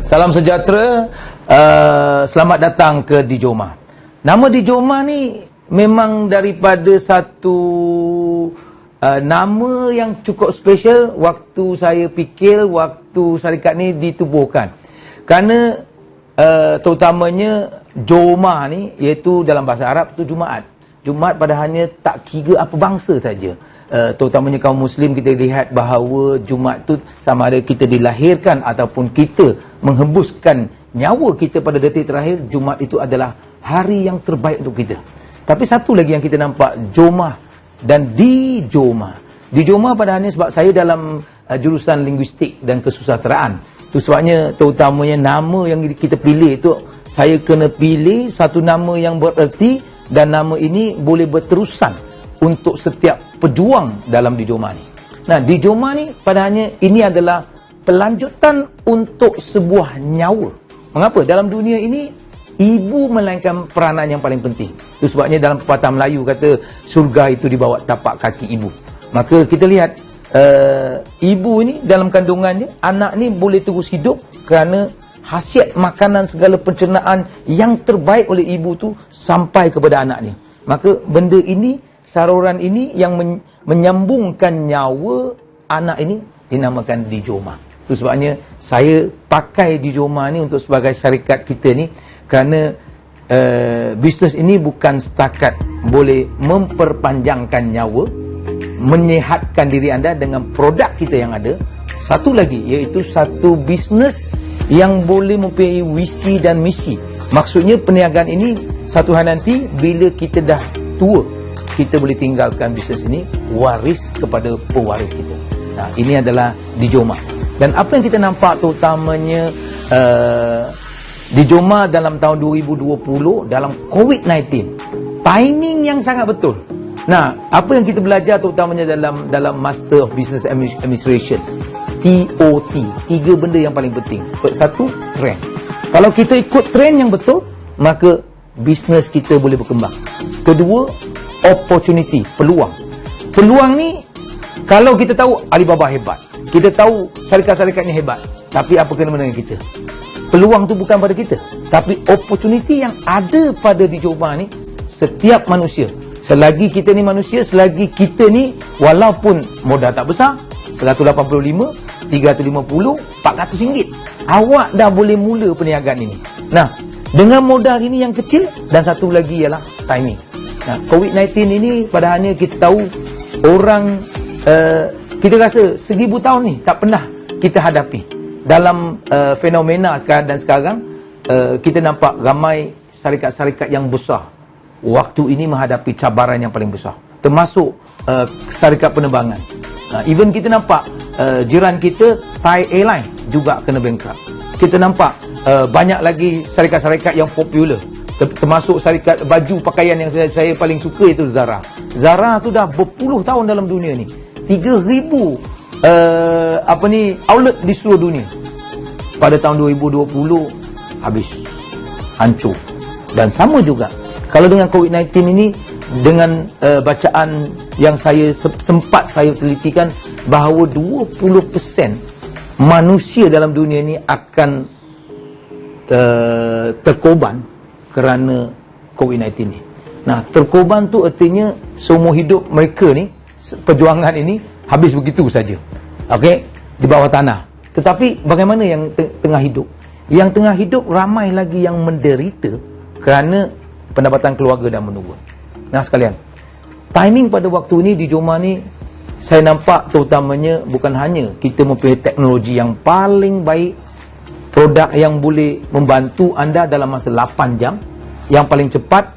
Salam sejahtera, selamat datang ke Dijoma. Nama Dijoma ni memang daripada satu nama yang cukup special waktu saya fikir, waktu syarikat ni ditubuhkan. Kerana terutamanya Joma ni, iaitu dalam bahasa Arab tu Jumaat. Jumaat pada hanya tak kira apa bangsa saja. Terutamanya kaum Muslim, kita lihat bahawa Jumaat tu sama ada kita dilahirkan ataupun kita menghembuskan nyawa kita pada detik terakhir, Jumaat itu adalah hari yang terbaik untuk kita. Tapi satu lagi yang kita nampak, Joma dan Dijoma. Dijoma pada hanya sebab saya dalam jurusan linguistik dan kesusasteraan. Itu sebabnya terutamanya nama yang kita pilih itu, saya kena pilih satu nama yang bererti dan nama ini boleh berterusan untuk setiap pejuang dalam Dijoma ni. Nah, Dijoma ni pada hanya ini adalah pelanjutan untuk sebuah nyawa. Mengapa? Dalam dunia ini, ibu melainkan peranan yang paling penting. Itu sebabnya dalam pepatah Melayu kata, surga itu di bawah tapak kaki ibu. Maka kita lihat, ibu ini dalam kandungannya, anak ni boleh terus hidup kerana khasiat makanan segala pencernaan yang terbaik oleh ibu tu sampai kepada anak ni. Maka benda ini, saluran ini yang menyambungkan nyawa anak ini dinamakan Dijoma. Itu sebabnya saya pakai Dijoma ni untuk sebagai syarikat kita ni, kerana bisnes ini bukan setakat boleh memperpanjangkan nyawa, menyihatkan diri anda dengan produk kita yang ada. Satu lagi, iaitu satu bisnes yang boleh mempunyai visi dan misi. Maksudnya perniagaan ini satu hari nanti bila kita dah tua, kita boleh tinggalkan bisnes ini waris kepada pewaris kita. Nah, ini adalah Dijoma. Dan apa yang kita nampak terutamanya Dijoma dalam tahun 2020 dalam COVID-19, timing yang sangat betul. Nah, apa yang kita belajar terutamanya dalam Master of Business Administration, TOT, 3 benda yang paling penting. Satu, trend. Kalau kita ikut trend yang betul, maka bisnes kita boleh berkembang. Kedua, opportunity, peluang. Peluang ni, kalau kita tahu Alibaba hebat, kita tahu syarikat-syarikat ni hebat, tapi apa kena dengan kita? Peluang tu bukan pada kita, tapi opportunity yang ada pada Dijoma ni, setiap manusia. Selagi kita ni manusia, selagi kita ni walaupun modal tak besar, 185, 350, 400 ringgit, awak dah boleh mula perniagaan ini. Nah, dengan modal ini yang kecil, dan satu lagi ialah timing. Nah, COVID-19 ini pada hanya kita tahu orang, kita rasa 1000 tahun ni tak pernah kita hadapi. Dalam fenomena keadaan sekarang, kita nampak ramai syarikat-syarikat yang besar waktu ini menghadapi cabaran yang paling besar, termasuk syarikat penerbangan. Even kita nampak jiran kita, Thai Airline juga kena bankrupt. Kita nampak banyak lagi syarikat-syarikat yang popular, termasuk syarikat baju pakaian yang saya paling suka, iaitu Zara. Zara tu dah berpuluh tahun dalam dunia ni, 3,000 outlet di seluruh dunia. Pada tahun 2020 habis, hancur. Dan sama juga kalau dengan COVID-19 ini, dengan bacaan yang sempat saya telitikan, bahawa 20% manusia dalam dunia ini akan terkorban kerana COVID-19 ni. Nah, terkorban tu artinya seumur hidup mereka ni, perjuangan ini habis begitu saja. Okey, di bawah tanah. Tetapi bagaimana yang tengah hidup? Yang tengah hidup ramai lagi yang menderita kerana pendapatan keluarga dah menurun. Nah sekalian, timing pada waktu ini Dijoma ni, saya nampak terutamanya bukan hanya kita mempunyai teknologi yang paling baik, produk yang boleh membantu anda dalam masa 8 jam, yang paling cepat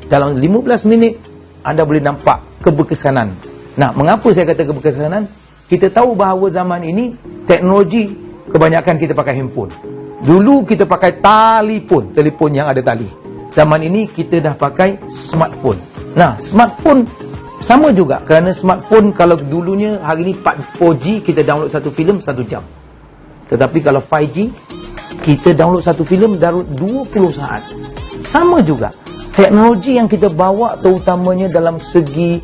dalam 15 minit anda boleh nampak keberkesanan. Nah, mengapa saya kata keberkesanan? Kita tahu bahawa zaman ini teknologi kebanyakan kita pakai handphone. Dulu kita pakai telefon yang ada tali. Zaman ini kita dah pakai smartphone. Nah, smartphone sama juga, kerana smartphone kalau dulunya, hari ini 4G kita download satu filem 1 jam. Tetapi kalau 5G, kita download satu filem dalam 20 saat. Sama juga, teknologi yang kita bawa terutamanya dalam segi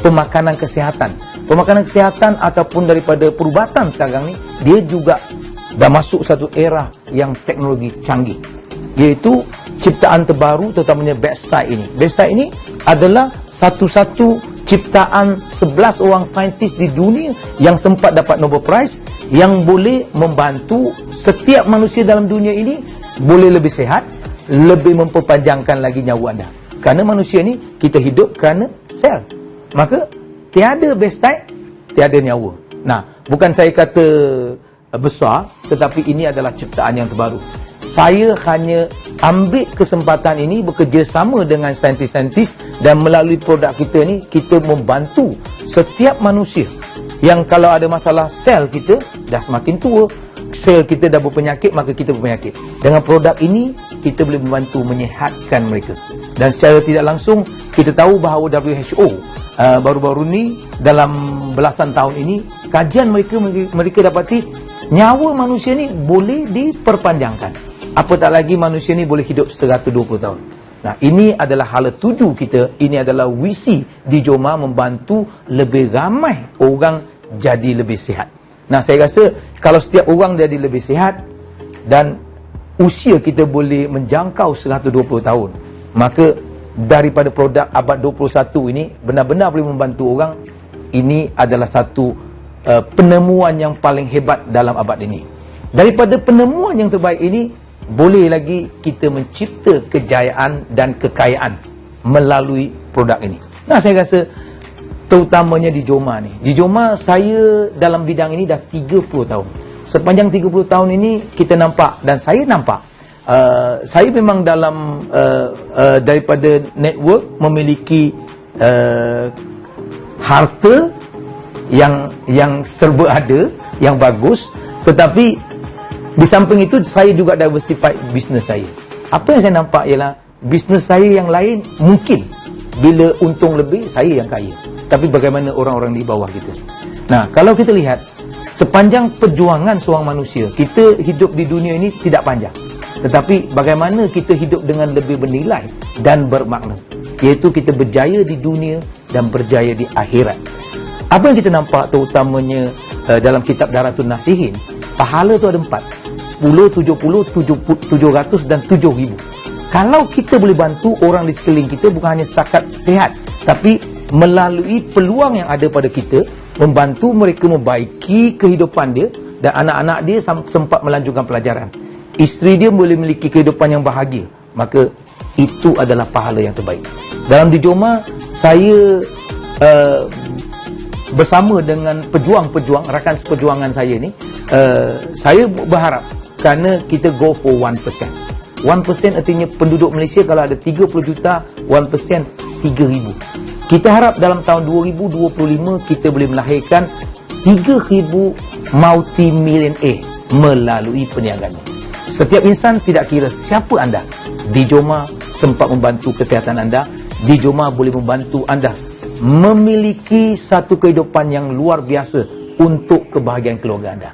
pemakanan kesihatan. Pemakanan kesihatan ataupun daripada perubatan sekarang ni, dia juga dah masuk satu era yang teknologi canggih, iaitu ciptaan terbaru, terutamanya backside ini. Backside ini adalah satu-satu ciptaan 11 orang saintis di dunia yang sempat dapat Nobel Prize, yang boleh membantu setiap manusia dalam dunia ini boleh lebih sihat, lebih memperpanjangkan lagi nyawa anda. Kerana manusia ni kita hidup kerana sel. Maka tiada backside, tiada nyawa. Nah, bukan saya kata besar, tetapi ini adalah ciptaan yang terbaru. Saya hanya ambil kesempatan ini bekerjasama dengan saintis-saintis, dan melalui produk kita ni, kita membantu setiap manusia yang kalau ada masalah sel kita dah semakin tua, sel kita dah berpenyakit, maka kita berpenyakit. Dengan produk ini, kita boleh membantu menyihatkan mereka. Dan secara tidak langsung, kita tahu bahawa WHO baru-baru ni, dalam belasan tahun ini, kajian mereka dapati nyawa manusia ni boleh diperpanjangkan. Apatah lagi manusia ni boleh hidup 120 tahun. Nah, ini adalah hala tuju kita. Ini adalah visi di Joma, membantu lebih ramai orang jadi lebih sihat. Nah, saya rasa kalau setiap orang jadi lebih sihat dan usia kita boleh menjangkau 120 tahun, maka daripada produk abad 21 ini benar-benar boleh membantu orang. Ini adalah satu penemuan yang paling hebat dalam abad ini. Daripada penemuan yang terbaik ini, boleh lagi kita mencipta kejayaan dan kekayaan melalui produk ini. Nah, saya rasa terutamanya di Joma ni. Di Joma, saya dalam bidang ini dah 30 tahun. Sepanjang 30 tahun ini kita nampak, dan saya nampak, saya memang dalam daripada network memiliki harta yang serba ada, yang bagus, tetapi di samping itu saya juga diversify bisnes saya. Apa yang saya nampak ialah bisnes saya yang lain mungkin bila untung lebih, saya yang kaya. Tapi bagaimana orang-orang di bawah kita? Nah, kalau kita lihat sepanjang perjuangan seorang manusia, kita hidup di dunia ini tidak panjang. Tetapi bagaimana kita hidup dengan lebih bernilai dan bermakna, iaitu kita berjaya di dunia dan berjaya di akhirat. Apa yang kita nampak terutamanya dalam kitab Daratun Nasihin, pahala tu ada 4. 10, 70, 700 dan 7,000. Kalau kita boleh bantu orang di sekeliling kita, bukan hanya setakat sihat, tapi melalui peluang yang ada pada kita, membantu mereka membaiki kehidupan dia, dan anak-anak dia sempat melanjutkan pelajaran, isteri dia boleh memiliki kehidupan yang bahagia, maka itu adalah pahala yang terbaik. Dalam di Joma, saya bersama dengan pejuang-pejuang, rakan seperjuangan saya ni, saya berharap kerana kita go for 1%. 1% artinya penduduk Malaysia kalau ada 30 juta, 1% 3,000. Kita harap dalam tahun 2025 kita boleh melahirkan 3,000 multi-millionaire melalui perniagaan. Setiap insan, tidak kira siapa anda, di Joma sempat membantu kesihatan anda. Di Joma boleh membantu anda memiliki satu kehidupan yang luar biasa untuk kebahagiaan keluarga anda.